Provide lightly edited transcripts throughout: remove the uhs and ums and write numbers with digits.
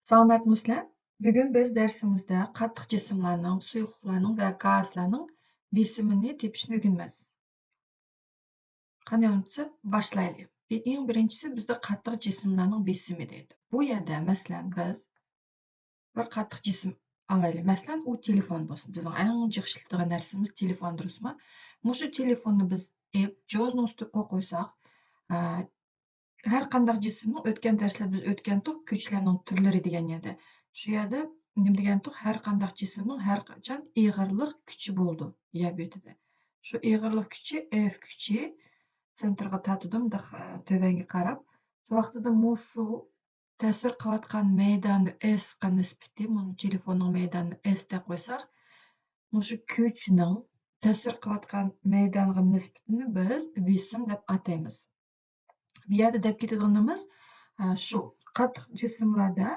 Salomatmisizlar? Bugun biz darsimizda qattiq jismlarning, suyuqliklarning va gazlarning besimini tepishni o'rganamiz. Qanday unutsa, boshlaylik. Eng birinchisi bizda qattiq jismlarning besimi deydi. Bu yerda masalan biz bir qattiq jism olaylik. Masalan, u telefon bo'lsin. Bizning eng jiq ishlatadigan narsamiz telefon, durustmi? Mushu telefonni biz jo'zni ustiga qo'ysak, har qanday jismning o'tgan darslarda biz o'tgandik kuchlarning turlari degan yerda. Shu yerda nima degandik? Har qanday jismning har qachon ig'irlik kuchi bo'ldi yer betida. Shu ig'irlik kuchi F kuchi sentrga tortdim tövanga qarab. Shu vaqtida mushu ta'sir qilayotgan maydonni S qa nisbati, buni telefonning maydonni S deb qo'ysak, mushu kuchning ta'sir qilayotgan maydonga nisbatini biz besim deb ataymiz. Bu yerda deb ketadiganimiz shu qattiq jismlarda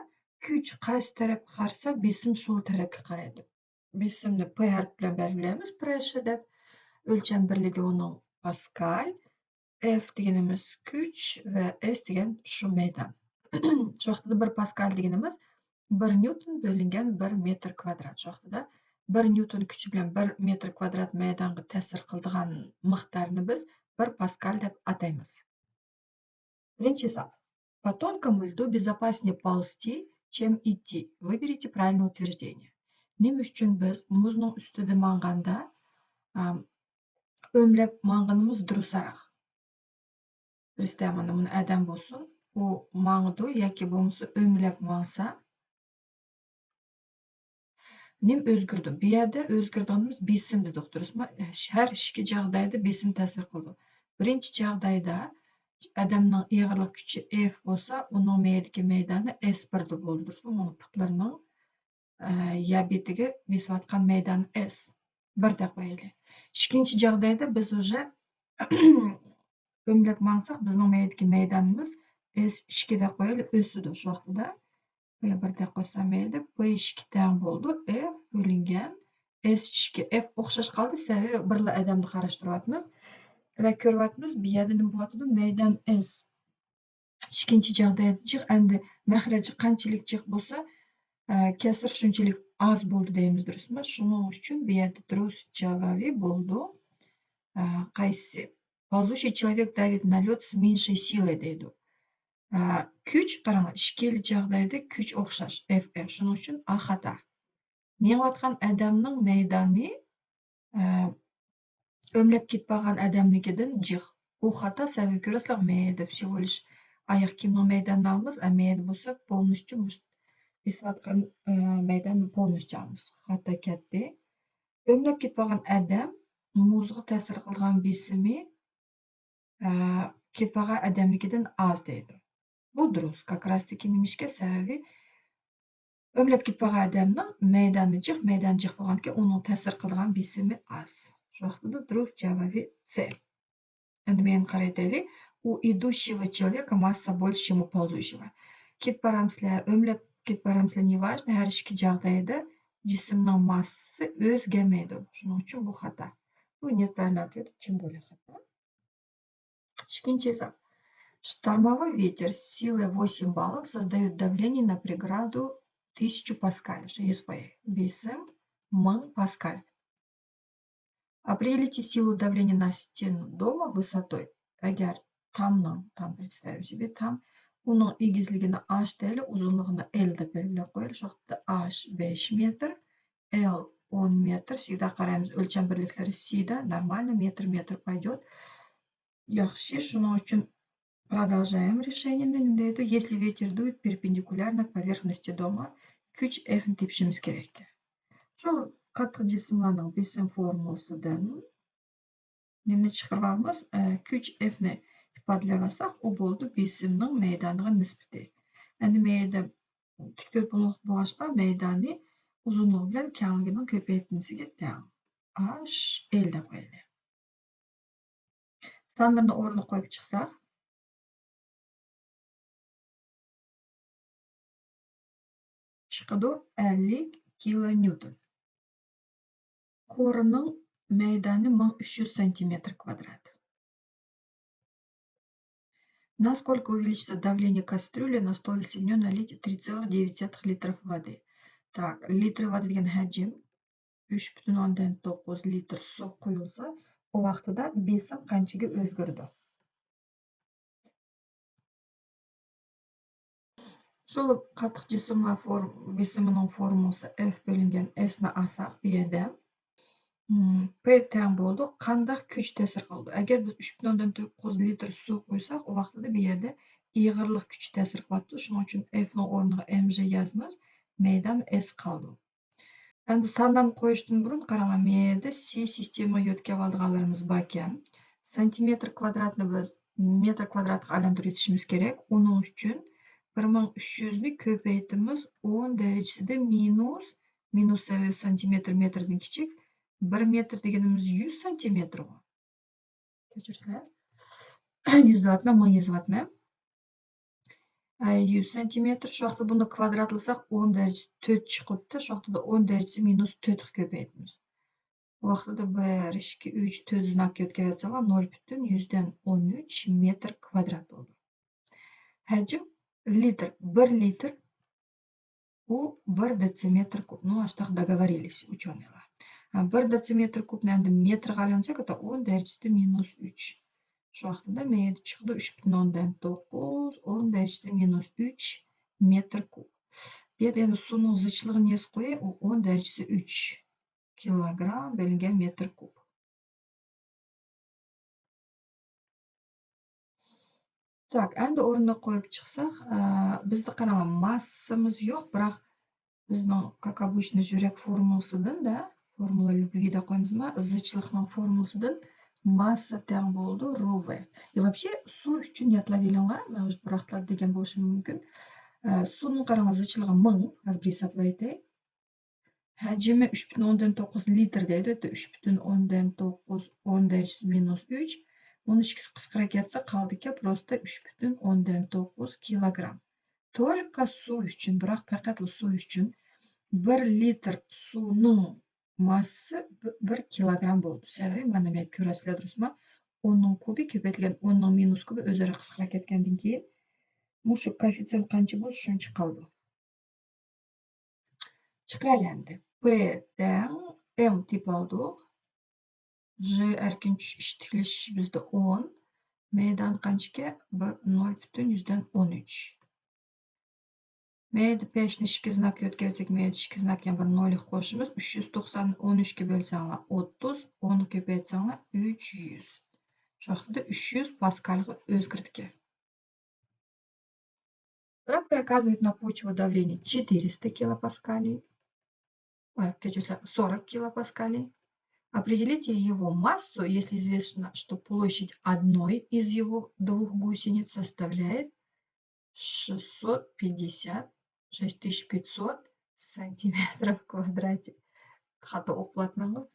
kuch qaysi tarafga qarasa, besim shu tarafga qaraydi. Besimni P harfi bilan belgilaymiz. Pressure deb. O'lcham birligi uning paskal, F deganimiz kuch va S degan shu maydon. Shu vaqtida 1 paskal deganimiz 1 newton bo'lingan 1 metr kvadrat. Shu vaqtida 1 newton kuchi bilan 1 metr kvadrat maydonga ta'sir qiladigan miqdorni biz 1 paskal deb ataymiz. Birinchi savol. По тонкому льду безопаснее ползти, чем идти. Выберите правильное утверждение. Nima uchun biz muzning ustida manganda o'mlab manganimiz durustroq? Mana buni adam bo'lsin, u mangdi yoki bo'lmasa o'mlab mangsa, nima o'zgardi? Bu yerda o'zgarganimiz besim dedik, durustmi? Har ikki joyda besim ta'sir qildi. Birinchi joyda adamning ig'irlik kuchi F bo'lsa, uning miyadagi maydoni S1 deb bo'ldi, durustmi? Uni putlarining yer betiga besayotgan maydoni S1 deb qo'yaylik. Ikkinchi joyda biz уже o'mlab mangsak, bizning miyadagi maydonimiz S2 deb qo'yaylik, o'sidi. Shu vaqtida B1 deb qo'ysam mayli, B2 dan bo'ldi, F bo'lingan S2. F o'xshash qoldi, sababi birla odamni qarashtiryapmiz va ko'ryapmiz, bu yerda nima bo'lyapti? Maydon S. Ikkinchi joyda jiq, endi mahraji qanchalik jiq bo'lsa, kasr shunchalik oz bo'ldi deymiz, durustmi? Shuning uchun bu yerda durust javobi bo'ldi. Qaysi? Ползущий человек давит на лед с меньшей силой deydi. Kuch, qaranglar, ikkili joyda kuch o'xshash, FF. Shuning uchun A xato. Mengayotgan odamning maydoni o'mlab ketmagan odamnikidan jiq. U xato, sababi ko'rasizlar, mayda всего лишь oyoq kiyimning maydonini olamiz, mayda bo'lsa полностью besayotgan maydonni полностью olamiz. Xato katta. O'mlab ketmagan odam muzga ta'sir qilgan besimi ketmagan odamnikidan oz deydi. Bu durust. Как раз таки nimishga sababi o'mlab ketmagan odamning maydoni jiq bo'lganki, uning ta'sir qilgan besimi oz. Shu vaqtida durust javobi C. Endi men qaraylik. У идущего человека масса больше, чем у ползущего. Ketib boramizlar, o'mlab ketib boramizlar, неважно, har ikki joyda jismning massasi o'zgarmaydi. Shuning uchun bu xato. Bu неправильный ответ, тем более xato. Ikkinchi esa штормовой ветер с силой 8 баллов создает давление на преграду 1000 паскаль. Besim 1000 паскаль. Определите силу давления на стену дома высотой. Agar tam представим себе, tam uning egizligini h deylik, uzunligini L deb belgilab qo'yaylik. Shu vaqtda h 5 metr, L 10 metr. Всегда qaraymiz o'lcham birliklari C da, нормально, metr пойдет. Yaxshi, shuning uchun продолжаем решение. Deydi, если ветер дует перпендикулярно к поверхности дома, kuch F ni tepishimiz kerak. Shu qattiq jismlarning besim formulasidan nimani chiqaramiz? Kuch F ni ifodalasak, u bo'ldi besimning maydoniga nisbati. Endi mayda tikto'rtbuloq bo'lishqa maydonni uzunligi bilan kengligining ko'paytinishiga teng. H L deb qo'yaylik. Sandirni o'rniga qo'yib chiqsak, chiqadi 50 kilonewton. Qo'rining maydoni 1300 cm kvadrat. Насколько увеличится давление кастрюли на стол, если в нее налить 3,9 литров воды? Так, литр воды degan hajm 3,9 litr suv quyilsa, u vaqtida besim qanchaga o'zgardi? Ушул катык жисимlar бесиминин формуласы F бөлүнгөн S'ni алсак, bu yerda P тең болду. Кандай күч таасир кылды? Агер биз 3,9 litr suv куйсак, у вакытта bu yerda ийгирлик күч таасир кылат. Шуning үчүн F'нин ордуна mg yazamiz. M'dan S калды. Endi sandan qo'yishdan burun qarang, bu yerda C sistemaga yo'tkab olganlarimiz bor ekan. Santimetr kvadratni biz metr kvadratga aylantirib o'tishimiz kerak. Uning uchun 1300 ni ko'paytimiz 10 darajasida minus santimetr metrdan kichik. 1 metr deganimiz 100 santimetr. Kechirsizlar. 100 deyapman, 1000 yozyapman. 100 santimetr. Shu vaqtda buni kvadratlasak 10 darajasi 4 chiqibdi. Shu vaqtda 10 darajasi minus 4 ga ko'paytamiz. Bu vaqtida 1, 2, 3, 4 znakka o'tkazsam 0,113 metr kvadrat bo'ldi. Hajm litr. 1 litr u 1 detsimetr kub. Ну, аж так договорились ученые. 1 detsimetr kubni endi metrga aylantirsak, это 10 darajasida minus 3. Shu vaqtida men chiqdi 3,9 10 darajasida minus 3 metr kub. Bu yerda endi suvning zichligini yozib qo'yay, u 10 darajasida 3 kilogramm bo'lingan metr kub. Так, endi o'rniga qo'yib chiqsak, bizda qarang, massamiz yo'q, biroq bizning, как обычно, yurak formulasidan-da, formula любвида qo'ymizmi, zichlikning formulasidan massa teng bo'ldi rho v. И вообще suv uchun yodlaveringlar, men o'zi bir vaqtlar degan bo'lishim mumkin. Suvning qarang, zichligi 1000, hozir hisoblaydi. Hajmi 3,9 litr deydi. 3,9 10 darajasi minus 3. Uni ikkisi qisqarayotsa qaldiki, просто 3,9 kilogramm. Только suv uchun, biroq faqat suv uchun 1 litr suvning massasi 1 kilogramm bo'ldi. Sababi mana men ko'rasizlar, durustmi? 10 ning kubi ko'paytirilgan 10 ning minus kubi o'zaro qisqarib ketgandan keyin shu koeffitsient qancha bo'ldi, shuncha qoldi. Chiqaraylik. P teng M deb oldik. J erkin tiklish bizda 10. M'dan qanchaga? 0,13. M'da 5 ni ikki znakka o'tkazsak, M'da ikki znak ham bir 0 qo'shimiz. 390 ni 13 ga bo'lsanglar 30, 10 ko'paytsanglar 300. Shu vaqtda 300 paskalga o'zgardi. Трактор оказывает на почву давление 400 килопаскалей. 40 килопаскалей. Определите его массу, если известно, что площадь одной из его двух гусениц составляет 6500 сантиметров в квадрате. Xato o'qiyapman.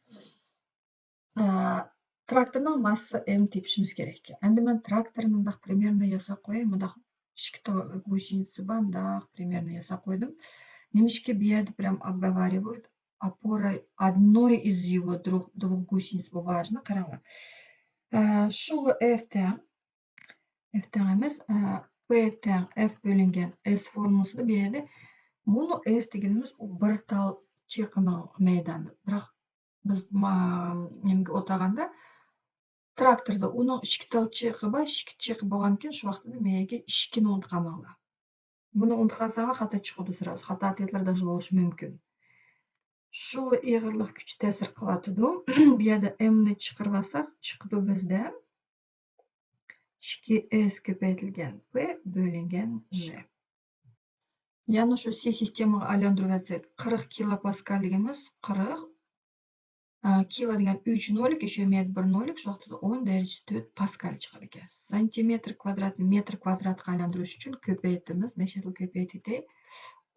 Traktorning massasi M tepishimiz kerak ekan. Endi men traktorni bundoq примерно yasab qo'yay. Bundoq ikkita гусеница bor, bundoq примерно yasab qo'ydim. Немножко bu yerda прям обговаривают. Опора одной из его двух гусениц важно. Qaranglar. Shu F teng emas, P teng F bo'lingan S formulasida bu yerda buni S deganimiz u bir tal chiqini maydoni. Biroq biz nimaga o'taganda traktorda uning ikki tal chiqi bor, ikki chiqi bo'lgan ekan, shu vaqtda menga ikkini unutqanman. Buni unutqansanglar xato chiqadi, сразу. Xato ответlar даже bo'lishi mumkin. Shu ig'irlik kuchi ta'sir qilyapti. Bu yerda M ni chiqarib olsak, chiqdi bizda 2S ko'paytirilgan P bo'lingan J. Yana shu C sistemaga aylantirib olsak, 40 kilopascal deganimiz 40 kilo degan 3 nollik, еще имеет 1 nollik, shu vaqtda 10 darajasi 4 paskal chiqar ekan. Santimetr kvadratni metr kvadratga aylantirish uchun ko'paytimiz, nechta ko'paytirdik?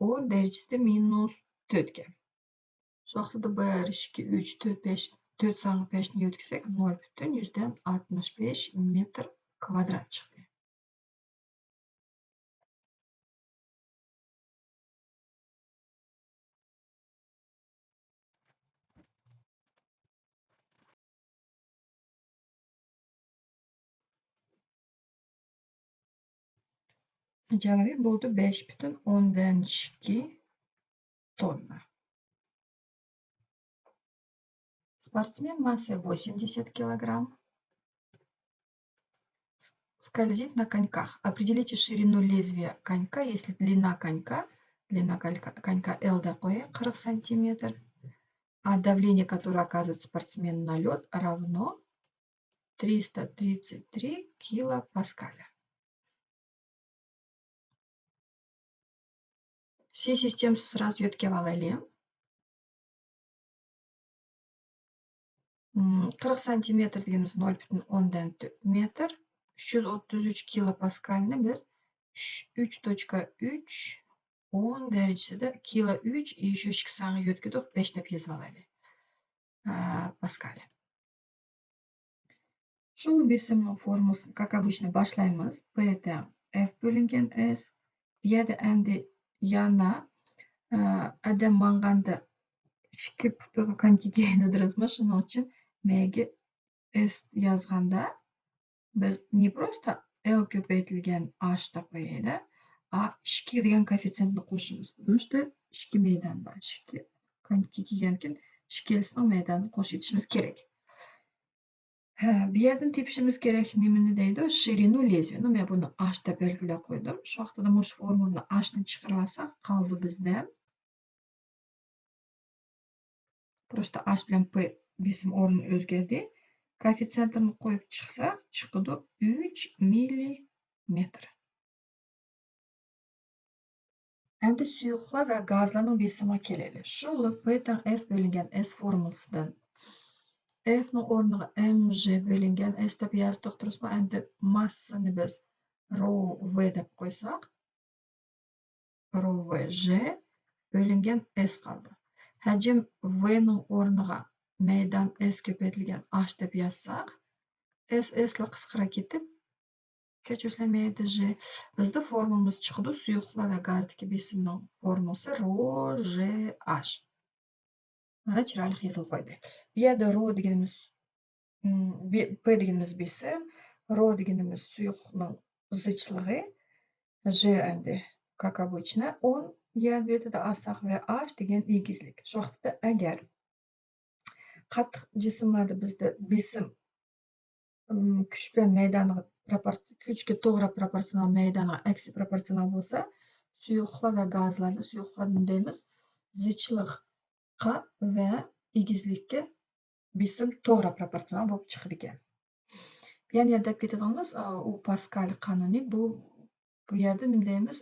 10 darajasida minus 4 ga. Shu vaqtda 1, 2, 3, 4, 5, 4 soni 5 ni yo'tkazsak 0,65 metr kvadrat chiqdi. Cevabı buldu 5,2 тонна. Спортсмен массой 80 килограмм скользит на коньках. Определите ширину лезвия конька, если длина конька L такое 40 сантиметр, а давление, которое оказывает спортсмен на лед, равно 333 килопаскаля. Все системы сразу yetga alaylik. 40 сантиметр deganimiz 0,4 metr. 333 kilopaskalni biz 3.3 10 derecesida kilo 3 и еще ikki soni yetkidik 5 deb yozib olaylik. Paskal. Shu besimning formulasini, как обычно, boshlaymiz. P teng F bo'lingan S. Bu yerda endi yana adam manganda 2 konkiga aylantiramiz. Shuning uchun M'ga S yozganda biz не просто L ko'paytirilgan H deb qo'yaylik, a 2 degan koeffitsiyentni qo'shamiz. Потому что 2 maydon bor. 2 konki kelgankin 2 maydonni qo'shib etishimiz kerak. Bu yerdan tepishimiz kerak nimani deydi? Ширину лезвия. Men buni H deb belgilab qo'ydim. Shu vaqtida shu formulani H ni chiqarib olsak, qoldi bizda просто H bilan P besim o'rni o'zgardi. Koeffitsiyentini qo'yib chiqsak, chiqdi 3 millimetr. Endi suyuqlar va gazlarning besimiga kelaylik. Shu P teng F bo'lingan S formulasidan F ning o'rniga mg bo'lingan S deb yozdik, turibmi? Endi massani biz rho v deb qo'ysak, rho v J bo'lingan S qoldi. Hajm V ning o'rniga maydon S ko'paytirilgan H deb yozsak, S lar qisqara ketib kechirishlanmaydi J. Bizda formulamiz chiqdi. Suyuqlar va gazdagi besimning formulasi rho J H. Mana chiroyli yozib qo'ydik. Bu yerda rho deganimiz P deganimiz besim, rho deganimiz suyuqning zichligi, J endi как обычно 10 yer betida olsak va H degan egizlik. Shu vaqtda agar qattiq jismlarda bizda besim kuch bilan maydoniga kuchga to'g'ri proporsional maydoniga aksi proporsional bo'lsa, suyuqlar va gazlarda suyuqlarni deymiz zichliqqa va egizlikka besim to'g'ri proporsional bo'lib chiqadi ekan. Yana deb ketadiganimiz u Паскаль qonuni bu yerda nima deymiz?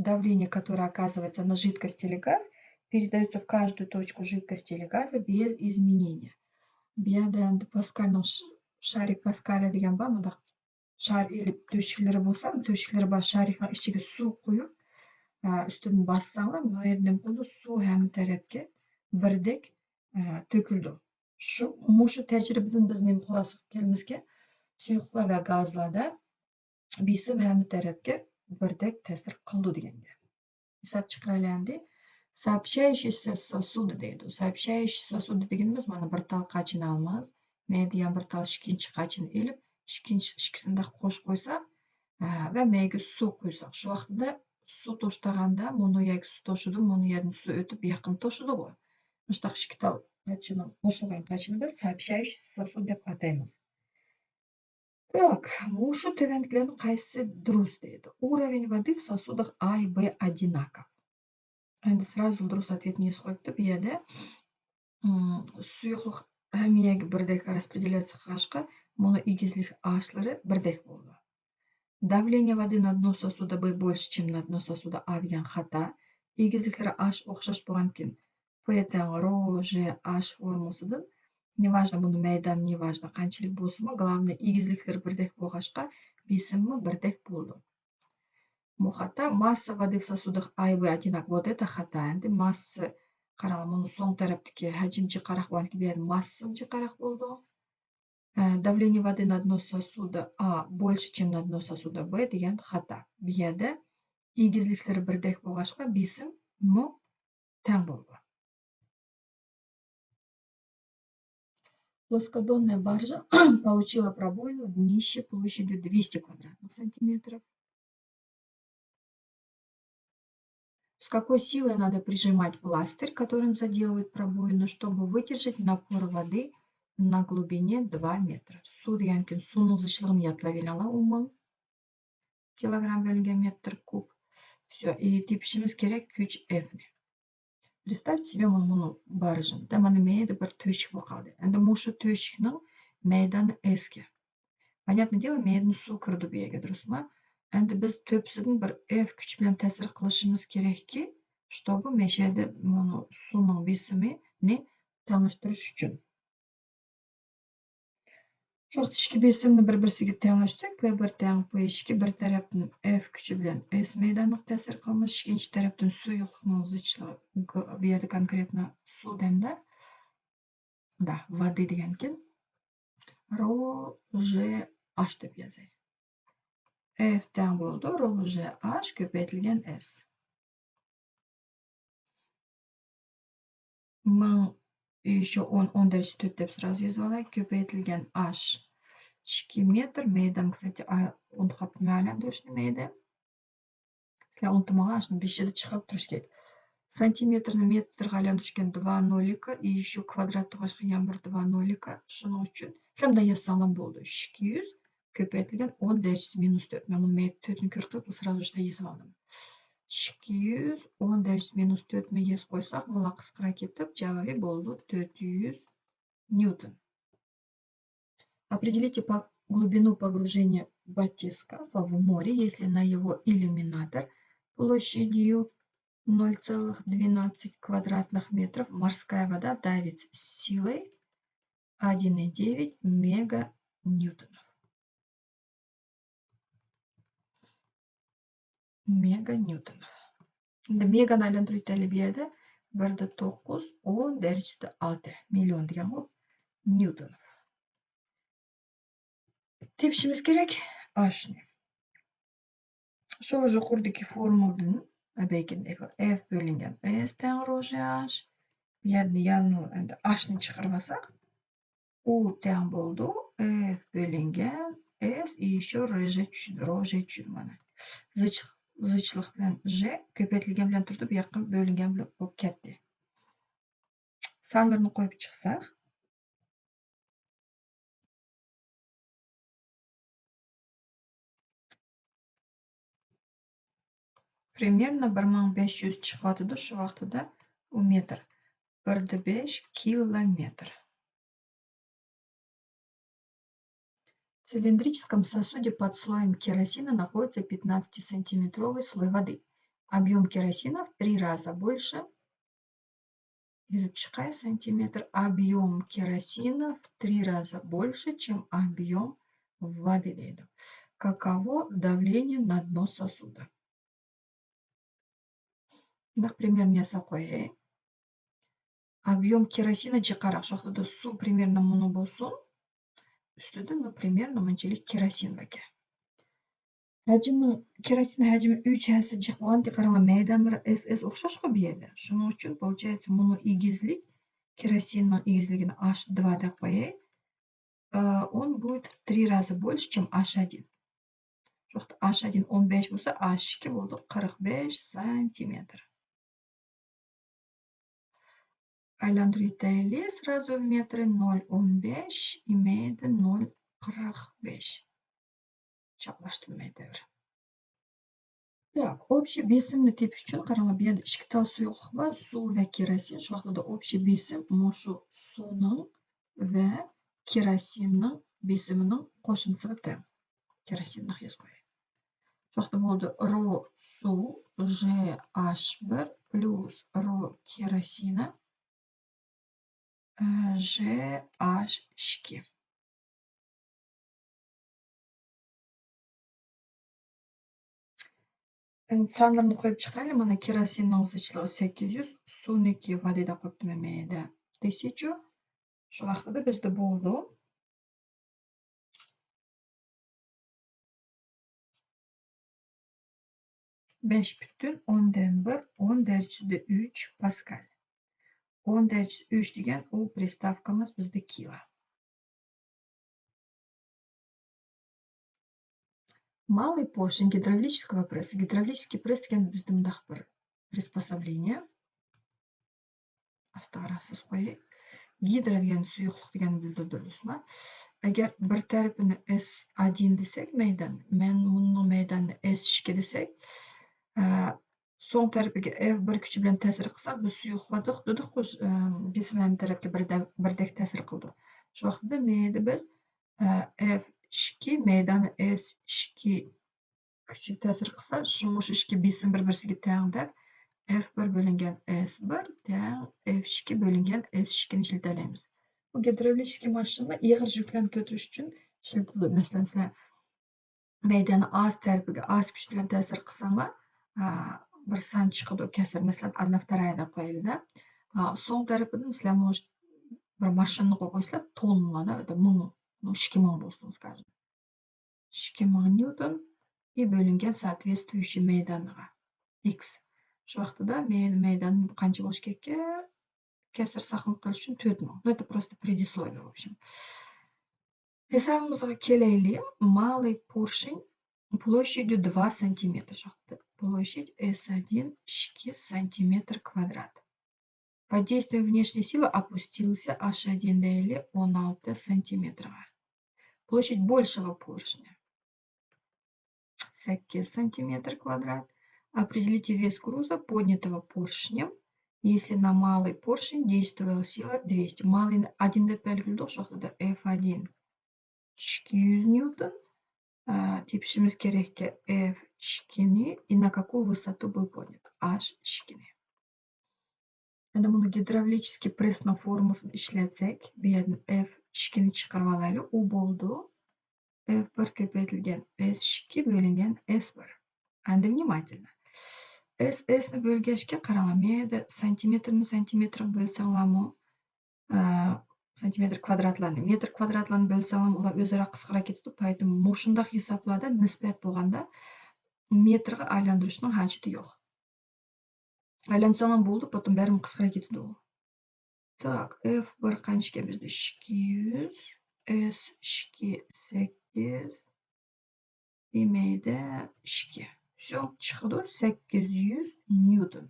Давление, которое оказывается на жидкость или газ, передается в каждую точку жидкости или газа без изменения. Bu yerda endi Паскальning sharik Паскаль degan bor. Bunda shar elib to'shiklari bo'lsa, to'shiklari bor sharikning ichiga suv qo'yib, ustidan bossanglar, bu yerda nima qildi? Suv hamma tarafga birdek to'kildi. Shu tajribadan biz nima xulosa qilganimizga, suyuqlar va gazlarda besim hamma tarafga birdek ta'sir qildi deganga. Hisob chiqaraylik. Сообщающиеся сосуды deydi. Сообщающий сосуды deganimiz mana bir tal qachini olamiz. Median bir tal ikkinchi qachini elib, ikkisini qo'shib qo'ysak va mega suv qo'ysak, shu vaqtda suv to'shtaganda buni yoki suv to'shidi, buni yerdan suv o'tib yaqin to'shidi ғой. Mana ikki tal qachini qo'shilgan qachini biz сообщающий сосуд deb ataymiz. Так, shu tuvandiklarning qaysisi durust deydi? Уровень воды в сосудах А и Б одинаков. Endi сразу durust ответni yozib qo'yibdi. Bu yerda suyuqlik hammaga birdek распределяться qilishga, buni egizlik H'lari birdek bo'ldi. Давление воды на дно сосуда B больше, чем на дно сосуда А degan xato. Egizliklari H o'xshash bo'lgankin, P teng rho J H formulasidan неважно buni maydon, неважно qanchalik bo'lsin, главное egizliklari birdek bo'lg'achqa besimmi birdek bo'ldi. Bu xato. Масса воды в сосудах А и Б одинаков. Вот это xato. Endi massa qarang, buni so'ng tarafdagi hajmga qarab bo'lganki, bu yerda massamga qarab bo'ldi. Давление воды на дно сосуда А больше, чем на дно сосуда Б degan xato. Bu yerda egizliklari birdek bo'lg'achqa besim teng bo'ldi. Плоскодонная баржа получила пробоину в днище площадью 200 квадратных сантиметров. какой силой надо прижимать пластырь, которым заделывают пробоину, чтобы выдержать напор воды на глубине 2 метра. Су деген күн суның зычлыгын ятлап ала 10 килограмм бөлінген метр куб. Все, и тепишimiz керек күч F. Представьте себе мұны баржын. Да мана мейді бір төшік болғалды. Әнді мұшы төшікнің мейданы S-ке. Понятное дело, мейдің су кірді бейге, дұрыс ма? Әнді біз төпсідің бір F күч білен тәсір қылышымыз керек ки, чтобы мешеді мұны суның бесімі не таңыштырыш үшін. Жоқ ішкі бесімні бір-бірсіге таңыштырсақ, бір тәң по ішкі бір тараптың F күчі білен S мейданлық тәсір қылмыз, ішкенші тараптың сұйылықның зычлығы бейді конкретно су дәмді. Да, воды деген кен. Ро, Ж, H деп yazayım. F тәң болды, Ро, Ж, H көпейтілген S. Мың еще 10 дәрежі 4 деп сразу yazып алайық. Көпейтілген H 2 метр. Мейдам, кстати, ұнтықапты мәлендірушіні мейді. Сілі ұнтымаға ашын бешеді шығып тұрыш кейді. Сантиметрні метрға айландырышкен 2 нолика и еще квадрат тұғашқы ян бір 2 нолика. Шының үшін. Сілімді ясалам болды. 200 көпейтілген 10 дәрежесі минус 4. Мен мұны мейді 4-ні көріп, сразу үшті есіп алдым. 200 10 дәрежесі минус 4 мен ес қойсақ, мұла қысқыра кетіп, жауабы болды 400 ньютон. Определите глубину погружения батискафа в море, если на его иллюминатор площадью 0,12 квадратных метров морская вода давит с силой 1,9 меганьютонов. Меганы айландыру итәлебияды 1,9 10 дәрежесі 6 миллион деген ғой ньютонов. Тепшіміз керек H-ні. Шол жоғырдегі формулдың әбейкен F бөлінген S тәң Ро Ж H. Яны H-ні шығырбасақ, U тәң болды F бөлінген S и еще Ро Ж түшіді мана. Зычлық білен Ж көпетілген білен тұрды, бияқын бөлінген білен бұл кәтті. Санларыны қойып шықсақ, примерно 1500 шығатыды шу вақтыда метр. 1,5 километр. В цилиндрическом сосуде под слоем керосина находится 15-сантиметровый слой воды. Объем керосина в 3 раза больше. Сантиметр. Объем керосина в 3 раза больше, чем объем воды. Каково давление на дно сосуда? Например, мне сақойы. Объем керосина чықарақ жоқтыды су примерно мұны болсын. Үстіді, например, наманчелік керосин бәке. Керосин хәжімі 3 әсі жықпаған текараңа мәйданлары SS оқшашқы бейеді. Шының үшін, получается, мұны игізлік, керосинның игізлігін H2 да қойы. Он будет в 3 раза больше, чем H1. Жоқты H1 15 болса, H2 болды 45 сантиметр. Айландыру итәлі сразу в метры 0,15 имееді 0,45. Чаплаштым мәйдәвір. Так, общий бесімні теп үшін қараңа бейді ішкітал сұйылық ба, су вә керосин. Шуақта да общий бесім мұшу суның вә керосинның бесімінің қошынсығы тәм. Керосиннің ес қойы. Шуақта болды Ро су Ж H1 плюс Ро керосина Ж H2. Санларыны қойып шығайлы, мана керосинның зычлығы 800, сунеки вадида қойыпты мәмейді 1000. Шу вақтыда бізді болды 5,10 10 дәрежеде 3 паскаль. 10 дәрежеде 3 деген ол приставкамыз бізді кила. Малый поршень гидравлического пресса. Гидравлический пресс деген біздің дақ бір приспособление. Астарасыз қойайық. Гидро деген сұйықтық деген білдірдіңіз ма? Егер бір тарапını S1 десек, мейдан, мен мұның мейданны S2 десек, соң тарапыға F1 күші білен тәсір қылсақ, біз сұйықладық, дедік қой, бесімлән тарапқа бірдек тәсір қылды. Şu vaqtida meyda biz F2 meydanı S2 küçük təsir qılsa, şumuş işki besim bir-birisiga teng deb F1 bölüngen S1 teng F2 bölüngen S2 ni işletilaymiz. Bu gidravlический машина ig'ir yuklarni ko'tarish uchun ishlatiladi. Masalan, sizlar meydani az tarafiga az kuch bilan ta'sir qilsanglar, bir san chiqadi kasr. Masalan, 1/2 deb qo'yaylik-da. So'ng tarafidan sizlar bir mashinani qo'yib qo'ysanglar, tonnada, 2000 bo'lsin, скажем. 2000 newton и bölüngen соответствующий meydanға X. Şu vaqtida meydan qancha bo'lishi kerak? Kasr saqlanib qolish uchun 4000. Ну, это просто предисловие, в общем. Hesabımızga kelaylik. Малый поршень площадью 2 см. Площадь S1 2 см квадрат. Под действием внешней силы опустился H1 дейли 16 см. Площадь большего поршня 8 см квадрат. Определите вес груза, поднятого поршнем, если на малый поршень действовала сила 200. Малый 1 деп belgildik, şoqda F1 200 ньютон. Тепишimiz керек ki F2 и на какую высоту был поднят? H2. Endi buni gidravlический pressning formulasini ishlatsek, bu yerdan F2 chiqarib olaylik. U bo'ldi. F1 ko'paytirilgan S2 bo'lingan S1. Endi внимательно. S ni bo'lgachga qarang, menda santimetrni santimetrga bo'lsanglarmi, santimetr kvadratlarni, metr kvadratlarni bo'lsanglar, ular o'zaro qisqarib ketadi. Поэтому mushundaq hisoblarda nisbat bo'lganda metrga aylantirishning hojati yo'q. Aylansam bo'ldi, потом bari qisqarib ketadi u. Так, F1 qanchaga bizda 200, S2 8 demeydi 2. Все, chiqdi 800 newton.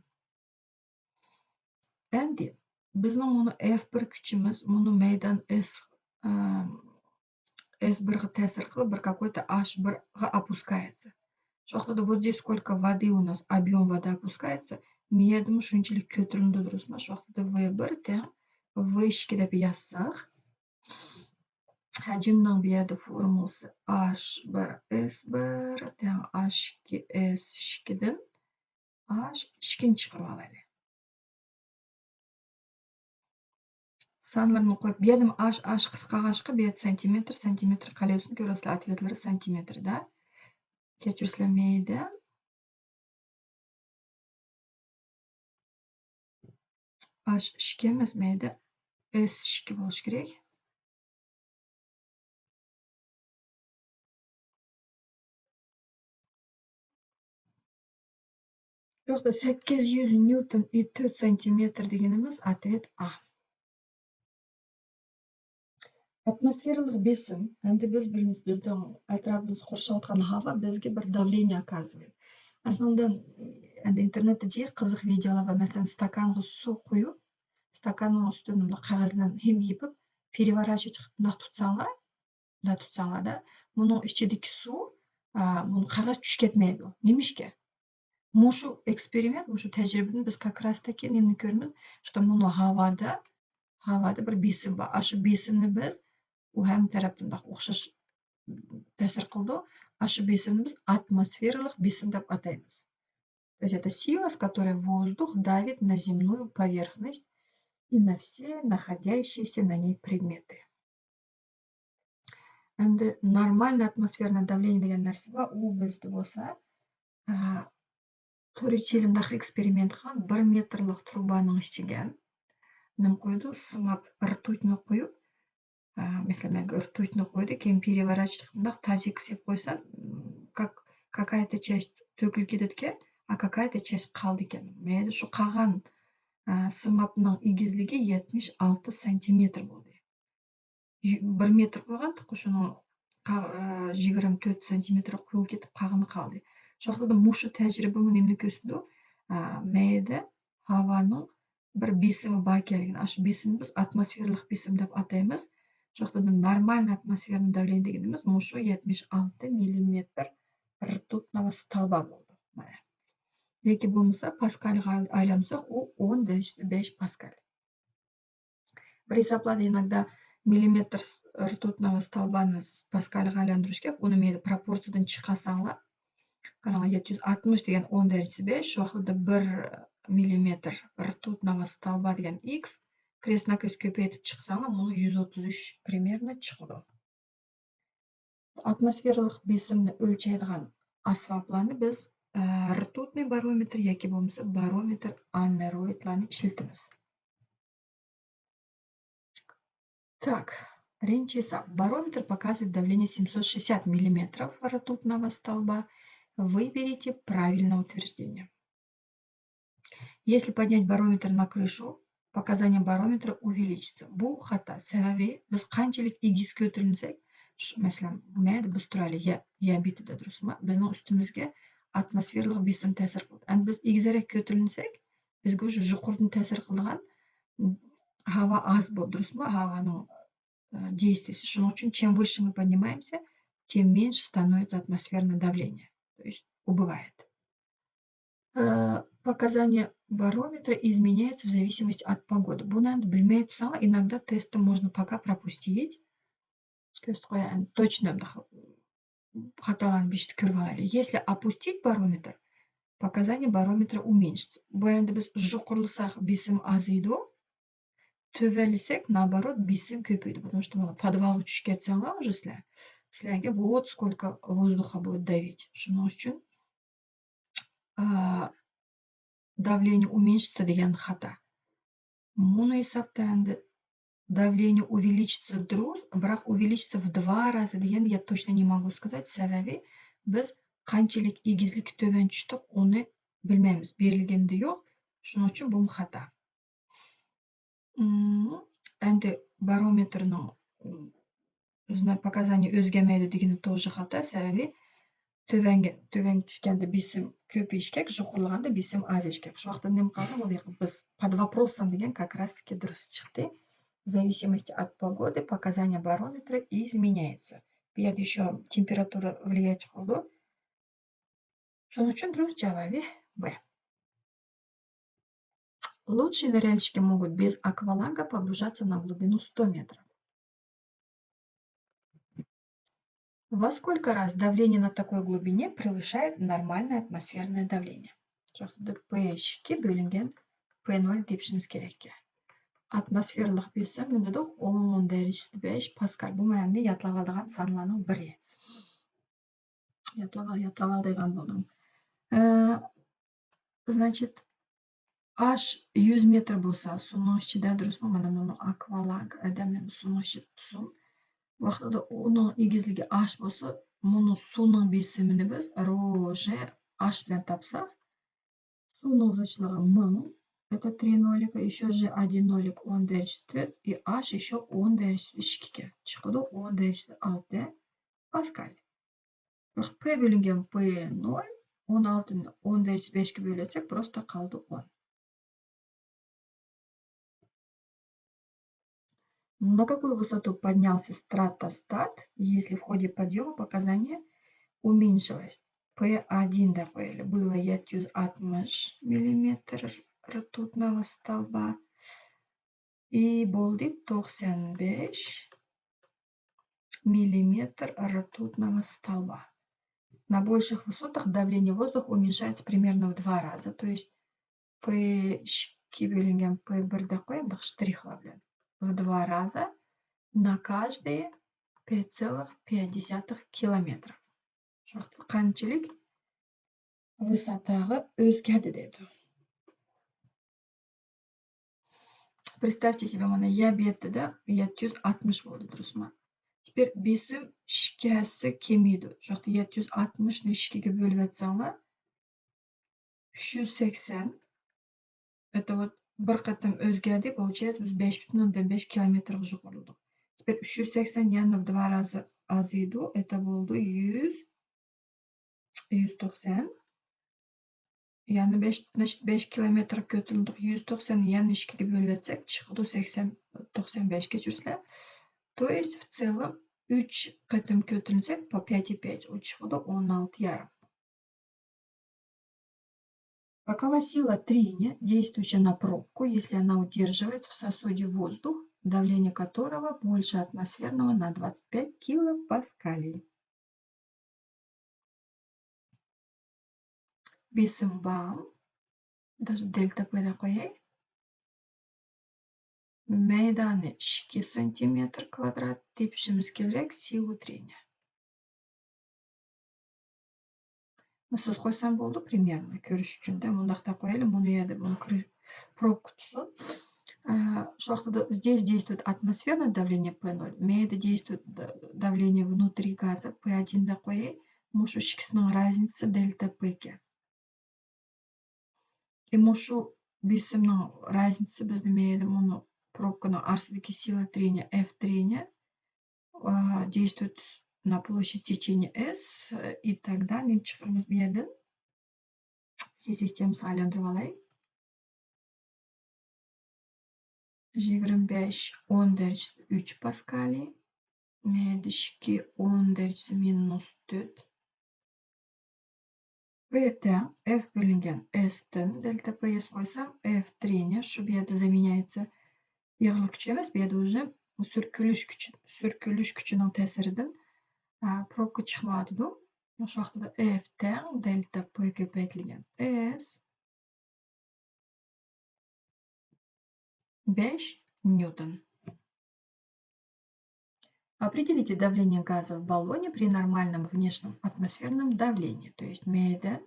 Endi bizning buni F1 kuchimiz, buni meydan S1 ga ta'sir qilib bir какой-то H1 ga опускается. Şoqda вот здесь сколько воды у нас, объем воды опускается, meyadim shunchalik ko'tarildi, durustmi? Şoqda V1 teng V2 deb yazsak, hajmning bu yerda formulasi H1 S1 teng H2 S2 dan H2 ni chiqarib olaylik. Sanlarni qo'yib, bu yerda H qisqarg'achqa bu yerda santimetr qalaysizlar, ko'rasizlar, ответlari santimetrda. Kechirsizlar, meyda H2 emas, meyda S2 bo'lishi kerak. Yo'qda 800 newton и 4 santimetr deganimiz ответ A. Atmosferalik besim, endi biz bilamiz, bizning atrofimizni qurshayotgan havo bizga bir давление оказывает. Aslında endi internetda juda qiziq videolar va masalan stakanga suv quyib, stakanning ustini qog'oz bilan him yopib, переворачивать qilib bundoq tutsanglarda, buning ichidagi suv, buni qog'oz tushib ketmaydi. Nimishga? Mushu eksperiment, mushu tajribani biz как раз таки nimani ko'ramiz, что buni havoda bir besim bor. Shu besimni biz u ham tarafdan o'xshash ta'sir qildi. Shu besimni biz atmosferalik besim deb ataymiz. То есть это сила, с которой воздух давит на земную поверхность и на все находящиеся на ней предметы. Endi нормальное атмосферное давление degan narsa bor. U bizda bo'lsa, 3 yillik eksperimentga 1 metrlik trubaning ichiga nim qo'ydi, simab rtutni qo'yib, masalan, rtutni qo'ydi, keyin переворачивать qilib, тазик sepib qo'ysa, какая-то часть to'kilib ketadi, a какая-то часть qoldi ekan. Mayli shu qolgan simabning egizligi 76 santimetr bo'ldi. 1 metr qo'ygandik, shuni 24 santimetr quyilib ketib, qolgani qoldi. Shu vaqtda mushu tajriba nimani ko'rsatdi? Meyda havaning bir besimi bor ekanligini, ana shu besimni biz atmosferlik besim deb ataymiz. Shu yoqda нормальный атмосферный давление deganimiz mushu 76 millimetr rtutного stolba bo'ldi. Mana. Yoki bo'lmasa paskalga aylantirsak, u 10⁵ paskal. Bir hisobladi inogda millimetr rtutного stolbani paskalga aylantirishga uni mayli proporsiyadan chiqarsanglar, qarang 760 degan 10⁵, shu vaqtda 1 millimetr rtutного stolba degan x kres-nakres ko'paytirib chiqsanglar, buni 133 примерно chiqadi. Atmosferalik besimni o'lchaydigan asboblarni biz rtutniy barometr yoki bo'lmasa barometr aneroidlarni ishlatamiz. Так, birinchi esa barometр показывает давление 760 миллиметров ртутного столба. Выберите правильное утверждение. Если поднять барометр на крышу, показания барометра увеличится. Bu xato. Sababi biz qanchalik egiz ko'tarilsak, masalan, mayli biz turaylik ya betida durustmi? Bizning ustimizga atmosferalik besim ta'sir qiladi. Endi biz egizroq ko'tarilsak, bizga o'sha yuqoridan ta'sir qiladigan havo az bo'ladi, durustmi? Havoning действияsi. Shuning uchun чем выше мы поднимаемся, тем меньше становится атмосферное давление. То есть убывает. Показания барометра изменяются в зависимости от погоды. Buni endi bilmay tursa, inogda testni можно пока пропустить. Test qo'yadi. Точно xatolarni beshta ko'rib olaylik. Если опустить барометр, показания барометра уменьшится. Bu endi biz yuqorilasak besim aziydi, tuvalsak наоборот besim ko'paydi. Потому что mana подвалga tushib ketsanglar уже sizlarga вот сколько воздуха будет давить. Shuning uchun давление уменьшится degan xato. Buni hisobda endi давление увеличится biroq увеличится в 2 раза degan я точно не могу сказать. Sababi biz qanchalik egizlik tuvan tushdik, uni bilmaymiz. Berilganda yo'q. Shuning uchun bu xato. Endi barometrning показания o'zgarmaydi degani to'g'ri xato. Sababi tuvanga tushganda besim ko'payish kerak, yuqorilaganda besim azayish kerak. Shu vaqtda nima qildim? Bunday qilib biz под вопросом degan как раз таки durust chiqdi. В зависимости от погоды показания барометра изменяется. Bu yerda еще temperatura влиять qildi. Shuning uchun durust javobi B. Лучшие ныряльщики могут без акваланга погружаться на глубину 100 метров. Во сколько раз давление на такой глубине превышает нормальное атмосферное давление? P2 bölüngen P0 deyishimiz kerak. Atmosferlik besim nima dedik? 10⁵ paskal. Bu ma'noda yodlab oladigan sonlarning biri. Yodlab oladigan bo'ldim. Значит, H 100 metr bo'lsa, suvning ichida durustmi? Mana buni akvalang adamning suvning ichida tutsin. Vaqtida uning egizligi H bo'lsa, buni suvning besimini biz ρ H bilan topsak, suvning zichligi 1000, это 3 нолика, еще G 1 нолик 10⁵4 и H еще 10⁵2 chiqadi, 10⁵6 paskal. P bölüngen P0, 16'ni 10⁵5 ga bölersek просто qoldi 10. На какую высоту поднялся стратостат, если в ходе подъема показание уменьшилось? P1 допоили. Было 760 миллиметр ртутного столба. И болды 95 миллиметр ртутного столба. На больших высотах давление воздуха уменьшается примерно в 2 раза. То есть P2 бөлінген P1 допоим, штрихла, в 2 раза на каждые 5,5 километров. Qanchalik высотаға o'zgardi deydi. Представьте себе, mana я betida 760 bo'ldi, durustmi? Теперь besim shikasi kemaydi. Shu yoqda 760 ni 2 ga bo'lib atsanglar 380. Это вот bir qatam o'zgardi, получается biz 5,5 kilometrga yuqorildik. Теперь 380 yana в 2 раза aziydi, это bo'ldi 190. Yani 5, значит 5 kilometr götürdük. 190 yani 2'ye bölüvetsek çıkıdı 80, 95'e жүрсе. То есть в целом 3 кытым götürünsek по 5,5. O çıkıdı 16,5. Какова сила трения, действующая на пробку, если она удерживает в сосуде воздух, давление которого больше атмосферного на 25 килопаскалей? Бесим бам, даже дельта P koyay. Meydаны 2 сантиметр квадрат тепишimiz керек силу трения. Сыз қойсам болды примерно көріш үшін да мындақта қоялы, мұны еді бұны пробка тұсы. Здесь действует атмосферное давление P0, мейді действует давление внутри газа P1 да қояй, мұшу ішкісінің разницы дельта P-ге. И мұшу бесімнің разницы бізді мейді мұны пробканың арсыдaki сила трения F трения действует на площадь течения S, и тогда нем шығырмыз беді. Системасы айландырып алайық. 25 10 дәрежесі 3 паскали. Медішке 10 дәрежесі минус 4. P-тен F бөлінген S-тен дельта PS қойсам, F трения, şu беді заменяется еғілік күші емес, беді уже сүркіліш күшінің тәсірдің пробка çıkmadı da. Şu vaxtıda F-тен дельта P köpəytilген S 5 ньютон. Определите давление газа в баллоне при нормальном внешнем атмосферном давлении. То есть мейден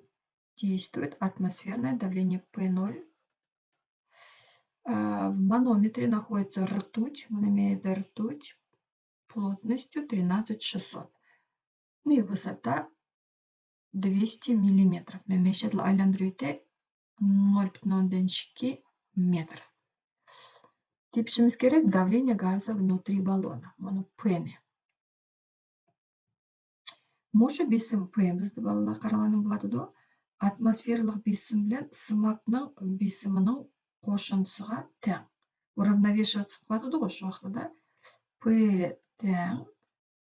действует атмосферное давление P0. В манометре находится ртуть, мейда ртуть плотностью 13600. Ну и высота 200 миллиметров. Мемешетл айландруйте 0,2 метра. Тепишimiz керек давление газа внутри баллона. Мұны P-не. Мұшы бесім P бізді балалар қараланың болады да. Атмосферлық бесім білен сымапның бесімінің қошындысыға тәң. Уравновешивать болады да осы уақытта. P тәң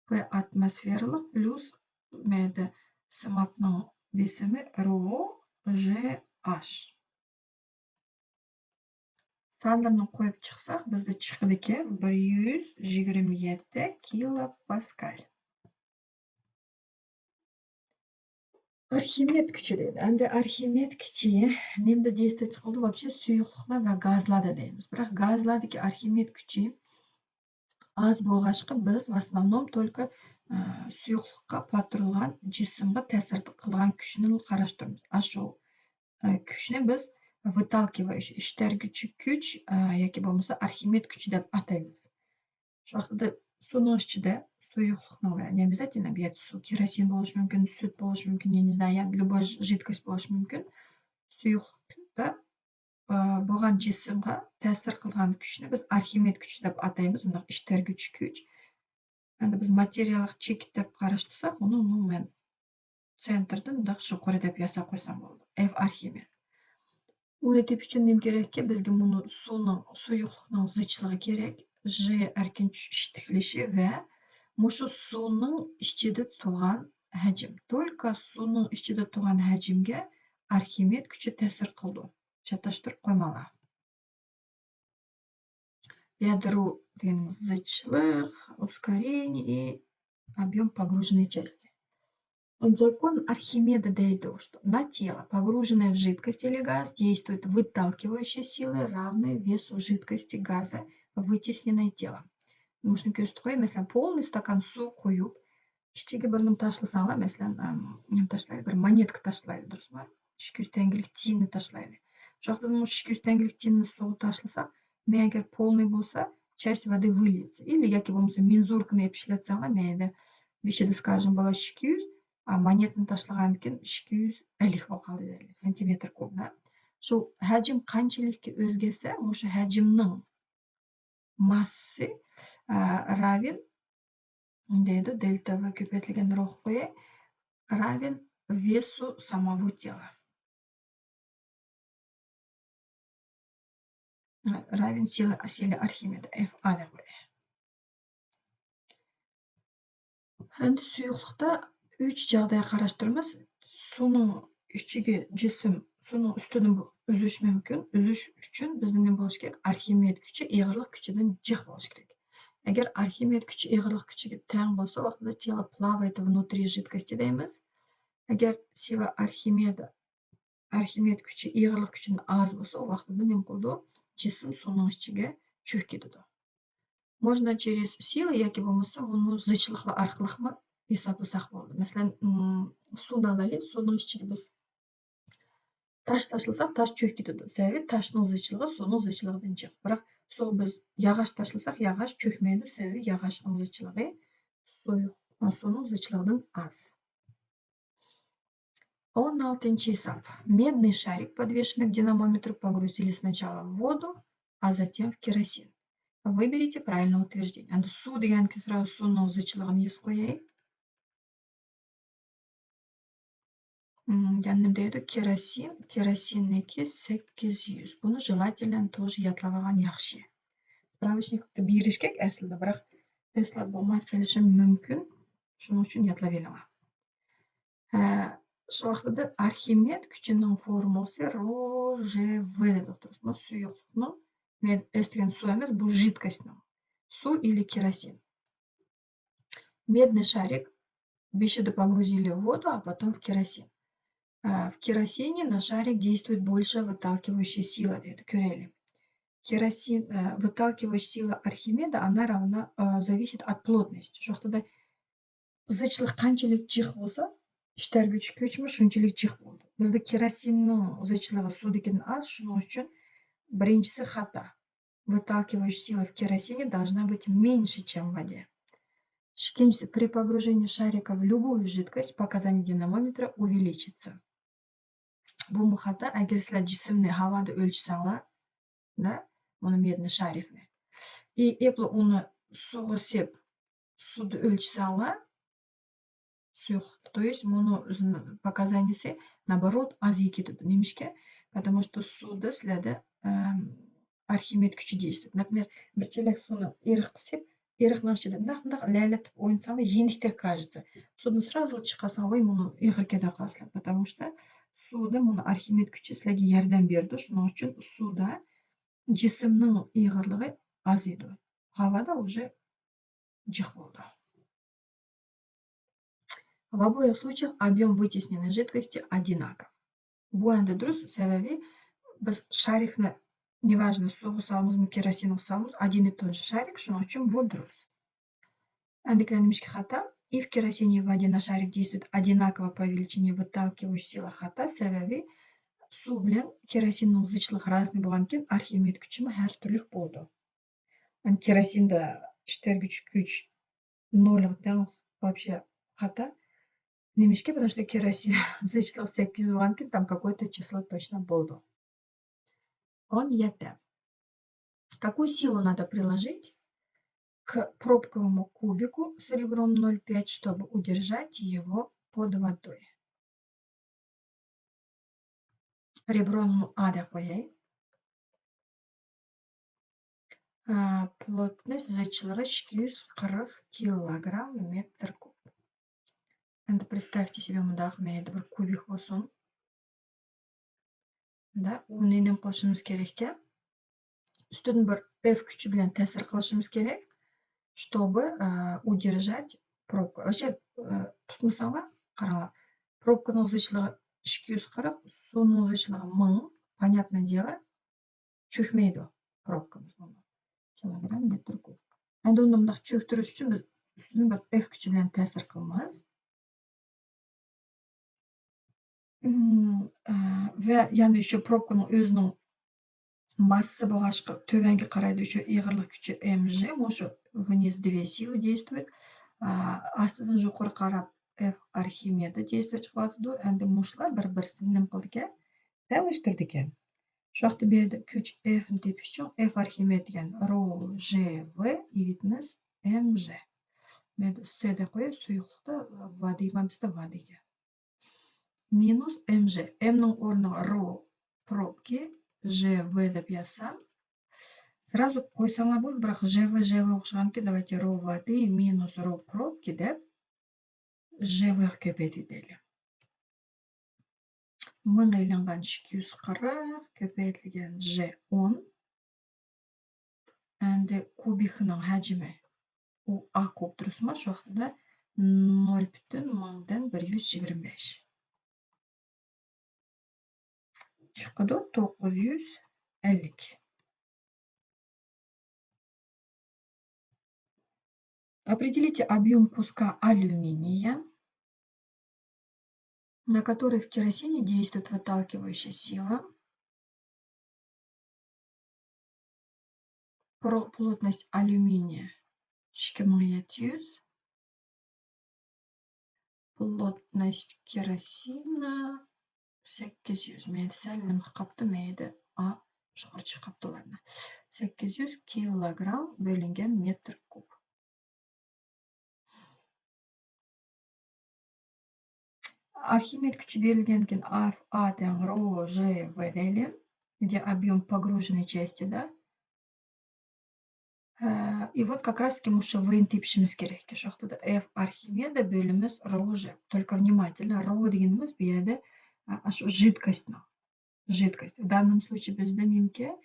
P атмосферлық плюс мәді сымапның бесімі ρ G H. Сандарының қойып шықсақ, бізді шығыды ке 127 килопаскаль. Архимед күші дейді. Әнді Архимед күші немді действовать қылды вообще сұйықлықта вә газлады дейміз. Бірақ газлады ке Архимед күші аз болғашқы біз в основном только сұйықлыққа патырылған жисімға тәсірді қылған күшінің қараштырмыз. Ашу күшіне біз выталкивающий іштәргүчі күш, яки болмаса Архимед күші деп атаймыз. Шуақытта суның ішінде сұйықлықның, не обязательно бет су, керосин болушы мүмкін, сүт болушы мүмкін, я не знаю, любой жидкость болушы мүмкін. Сұйықлықта болған жисімға тәсір қылған күшіне біз Архимед күші деп атаймыз, онда іштәргүчі күш. Енді біз материялық чекет деп қараштырсақ, оны мен центрдің дақшы қоры деп яса қойсам болды. F Архимед. Оны деп үшін нем керек ке, бізге мұны сұйықлықның зычылығы керек. Ж әркен іштікліші вә мұшы суның ішчеді туған әжім. Только суның ішчеді туған әжімге Архимед күші тәсір қылды. Шаташтыр қоймала. Ядро дегеніміз зычылық, ускорение и объем погруженной части. Закон Архимеда дает, что на тело, погруженное в жидкость или газ, действует выталкивающая сила, равная весу жидкости газа, вытесненное телом. Можно сказать, если полный стакан су қойып, ішчеге бір нем ташласаңла, мәселен, нем ташлайды, бір монетка ташлайды, дұрыс ма? 200 теңгелік тиынны ташлайды. Жоқта 200 теңгелік тиынны суға ташласа, мен егер полный болса, часть воды выльется. Или яки болмаса мензурканы епшілетсаңла, мен вещеде, скажем, было 200, а монетаны ташлаған екен 250 қалды сантиметр куб. Сол хәжім қаншалықты өзгерсе, осы хәжімнің массы равен дейді дельта В көбейтілген ρ равен весу самого тела. равен силе Архимеда F-A деп қояйық. Енді сұйықтықта 3 жағдай қарастырмыз. Соның ішіге жесім, соның үстінің үзіш мүмкін. Үзіш үшін біздің не болыш керек? Архимед күші иғырлық күшіден жиқ болыш керек. Егер Архимед күші иғырлық күшіге тең болса, вақытында тело плавает внутри жидкости дейміз. Егер сила Архимед күші иғырлық күшінің аз болса, вақытында не болды? Жесім соның ішіге чөк кетеді. Можно через силы, яки болмаса, оны зычлықлы арқылық мы есапласақ болды. Мәселен, суды алайлы, судың ішіге біз таш ташласақ, таш чөк кетеді. Сәбі ташның зычлығы соның зычлығыдан жиқ. Бірақ сол біз яғаш ташласақ, яғаш чөкмейді. Сәбі яғашның зычлығы соның зычлығыдан аз. 16 этап. Медный шарик, подвешенный к динамометру, погрузили сначала в воду, а затем в керосин. Выберите правильное утверждение. Енді су деген сразу суның зычлығын ес қояйық. Yanımdaydı керосин 800. Bunu желательно тоже ятлаваған яқшы. Справочникті берішкек әсілді, бірақ әсілі болмай қалышы мүмкін. Шының үшін ятлав еліңа. Шуақтыды Архимед күшінің формуласы РОЖВ деді тұрыз. Бұл сұйықтың, мен әстіген су емес, бұл жидкостның. Су или керосин. Медный шарик бешеды погрузили в воду, а потом в керосин. В керосине на шарик действует больше выталкивающая сила. Керосин, выталкивающая сила Архимеда, она равна, зависит от плотности. Жоқтыда зычлық қанчелік жиқ болса, іштәргіч көчімі шынчелік жиқ болды. Бізді керосиннің зычлығы судекетін аз, шының үшін біріншісі хата. Выталкивающая сила в керосине должна быть меньше, чем в воде. При погружении шарика в любую жидкость показание динамометра увеличится. Бұл мұхата, әгер сілі жисімні хавады өлчісаңла, оны медный шарикны. И еплі оны суғы сеп, суды өлчісаңла, сұйықтықты, то есть мұны показаниесі, наоборот, аз екеді. Немешке? Потому что суды сіледі Архимед күші действует. Например, бір челек суны еріқ сеп, еріқнақ жеді, мдақ ләліп ойынсаңы ендіктек кажется. Судың сразу шыққасан ой, мұны еғіркеде қасылы. Потому что суда мұны Архимед күші сіләге ярдан берді. Шының үшін суда жесімнің иғырлығы аз еді. Хавада уже жиқ болды. В обоих случаях объем вытесненной жидкости одинаков. Бұл әнді дұрыс, сәбәбі біз шарикны, неважно, суғы салымыз, керосинның салымыз, один и тот же шарик, шының үшін бұл дұрыс. Әндікләнімішке хата. И в керосине и в воде на шарик действует одинаково по величине выталкивающая сила хата, сәбәбі су білен керосинның зычлығы разный болған кен Архимед күшімі әр түрлік болды. Керосинді іштергіч күш нолығыдан вообще хата. Немешке, потому что керосин зычлығы 8 болған кен, там какое-то число точно болды. Он ята. Какую силу надо приложить к пробковому кубику с ребром 0,5, чтобы удержать его под водой? Ребро А деп қояйық. Плотность зычлығы 240 килограмм метр куб. Енді представьте себе мұндағы мәйді бір кубик болсын. Оны енен қылшымыз керекке. Үстін бір F күші білен тәсір қылшымыз керек, чтобы удержать пробку. Вообще, тұтмысанға қарала. Пробканың зычлығы 240, соның зычлығы 1000. Понятное дело, чөкмейді пробкамыз. Килограмм метр куб. Әнді оны мұндақ чөктіріш үшін біз үстін бір F күші білен тәсір қылмыз. Ve yani şu pробканың өзінің массы болғашқы төвенге қарайды еще иғырлық күші mg, может вниз две силы действует, астыдан жоғары қарап F Архимеда действует қылатыды, әнді мұшылар бір-бірсінен қылдыке, тәуіш түрдіке. Шоқты беді күш F-ін тепішчің, F Архимед деген ро, Ж, В, евітіміз mg. Беді С-де қойы сұйықлықты вадыйма бізді вадыйге. Минус mg. M'ның орнына ро пробки, Ж, В деп ясам. Сразу қойсаңа болды, бірақ жв оқышыған ке, давайте ро воды минус ро пробки деп жв көбейтілді. 1000 айланған 240 көбейтілген ж10. Әнді кубикінің хәжімі у а куб дұрыс ма? Şu вақытында 0,1125. Çıkıdı 950. Определите объем куска алюминия, на который в керосине действует выталкивающая сила. Плотность алюминия 2700. Плотность керосина 800. Мен сәл німі қапты мейді. Шұқырчы қапты, ладно. 800 килограмм бөлінген метр куб. Архимед күші берілген кен А тен ро ж в дейлі, где объем погруженной части, да? И вот как раз таки мұшы вейн тепшіміз керек. Шоқты да F Архимеда бөліміз ро ж. Только внимательно, ро дегеніміз бейді жидкость. Жидкость. В данном случае бізді немке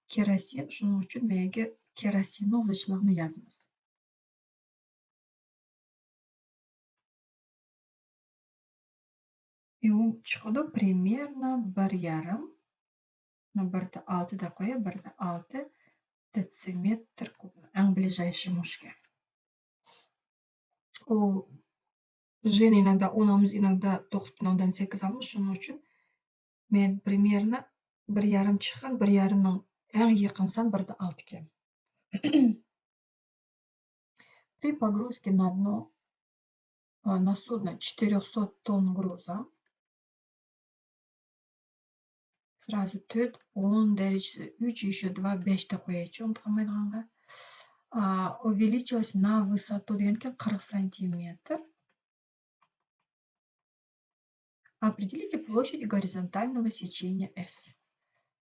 керосин, шының үшін бәйге керосинның зычлығыны язымыз. И он шығыды примерно 1,5. Но 1,6 да қойы, 1,6 дециметр куб. Әң ближайший мушке. Ол жен иногда 10, иногда 9,8 алмыз. Шының үшін мен примерно 1,5 шығын, 1,5-ның әң еқінсан 1,6 кем. При погрузке на дно на судно 400 тонн груза сразу 4, 10 дәрежесі 3, еще 2, 5 та қоячы ұмытқамайдығанға. Увеличилось на высоту деген кен 40 сантиметр. Определите площадь горизонтального сечения S.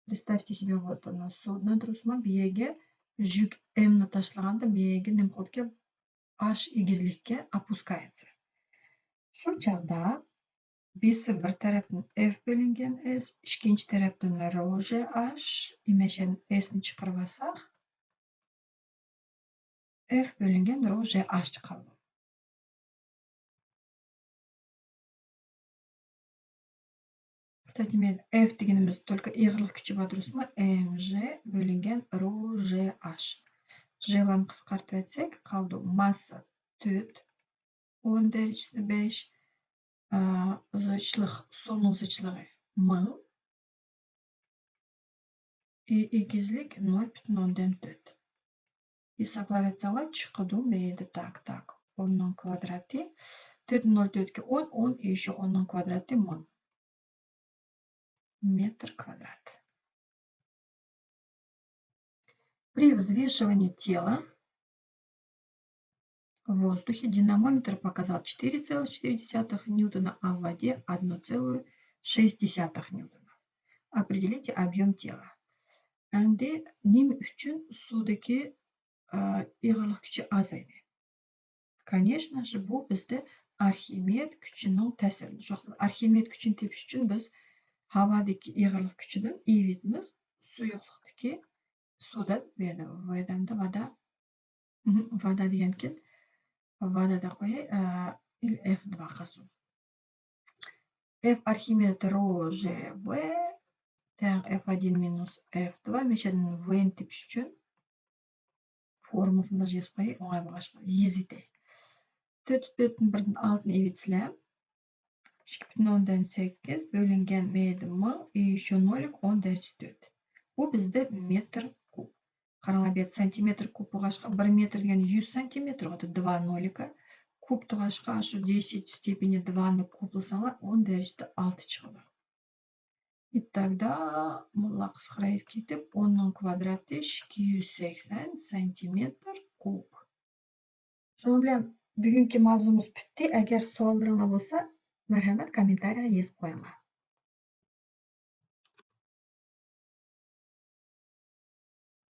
Представьте себе, вот оно, судно, друзьма, беге, жүк М ташлағанда беге немқотке H егізлікке опускается. Шу чағда бесі бір тараптың F бөлінген S, ішкенші тараптың ро Ж H, имешен S-ні чықырвасақ, F бөлінген ро Ж H қалды. Кстати, мен F дегеніміз только иғырлық күші ба дұрыс ма? МЖ бөлінген ро Ж H. Жылан қысқартып әтсек, қалды масса 4, 10 дәрежесі 5, зычлық, соның зычлығы 1000, и егізлік 0,4. Исаплавет сала чықыду бейді так, 10-ның квадраты, 4,04-ке 10, 10 и еще 10-ның квадраты 1000. Метр квадрат. При взвешивании тела в воздухе динамометр показал 4,4 ньютона, а в воде 1,6 ньютона. Определите объем тела. Әнде нем үшін судеки иғырлық күші азайды. Конечно же, бұл бізді Архимед күшінің тәсірі. Жоқ, Архимед күшін тепіш үшін біз havadaki иғырлық күшінің иветіміз сұйықлықтыки суда беді. Вайдамды вада деген кен. Вада да қойы F2 қасу. F Архимед ро Ж В тәң F1 минус F2 мешәдің вен тепіш үшін формасында жез қойы оңай бағашқа езетей. 4,4-1,6 evetsiləm 2,8 bölüngen meydi 1000 и еще 0,10 дәрежесі 4. Bu bizde метр куб. Қараңа бет сантиметр куб бұғашқа 1 метр деген 100 сантиметр ғоды 2 нолика. Куб тұғашқа ашу 10 степені 2-ны куплысаңа 10 дәрежесі 6 шығылы. И тогда мұлла қысқырайып кетіп 10-ның квадраты 280 сантиметр куб. Соны білен бүгінгі мазымыз бітті. Әгер суалдарыңа болса, мәрхәмәт комментария езіп қойыңа.